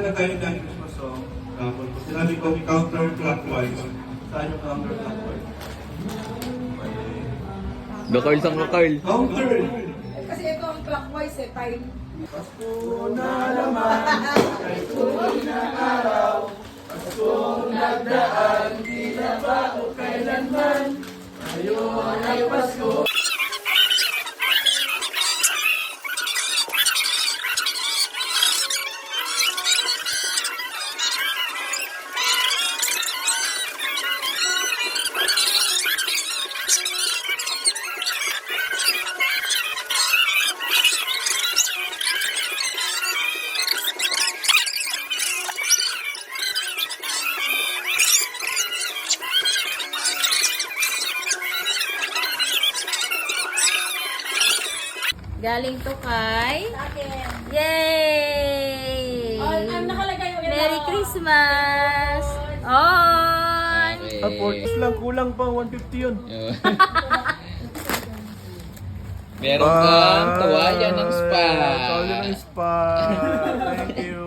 na tayo ng Christmas song. Tapos sinabi ko counterclockwise. Saan yung counterclockwise? Carl, sang ka, Carl. Counter! Kasi ito ang clockwise eh, time. Pasko na naman, ay tuloy na araw. Paskong nagdaan, di na bago kailanman. Ngayon ay Pasko. Galing to kay... Akin. Yay! Ang nakalagay yung Merry Christmas! On! Okay. Lang, kulang pa 150 yun. Meron kang kawayan ng spa. Kawayan ng spa. Thank you.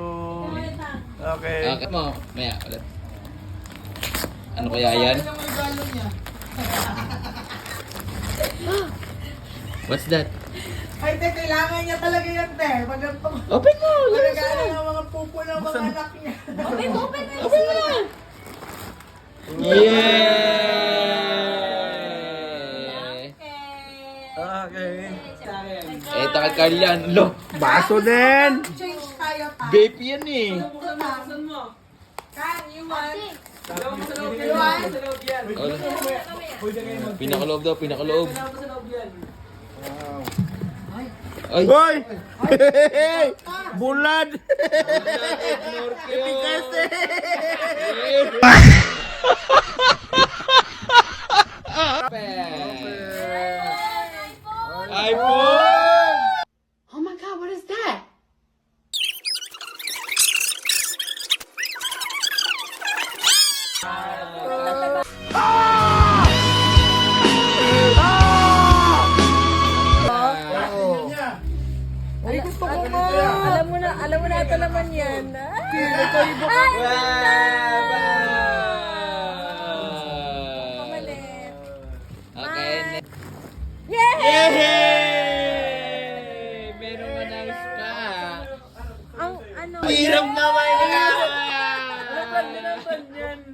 Okay. Okay mo, maya ulit. Ano kaya yan? What's that? Ay, te, kailangan niya talaga yan, te. Pag ganito, Open mo! magagana ng mga pupo ng mga anak niya. Open mo na! Yay! Okay. Eh, takal Carl yan. Lo, Baso din! Change tayo, ta. vape yan eh. Buksan mo. Kan, you want? Pinakaloob daw, pinakaloob. Ay! Hoy! Bulad! iPhone! Oh my God, what is that? Ay, gusto ko na. Alam mo na ito naman yan. Malit. Okay. Yay! Meron ka ng spa. Ang ano? Hirap naman na. Ano ba yan?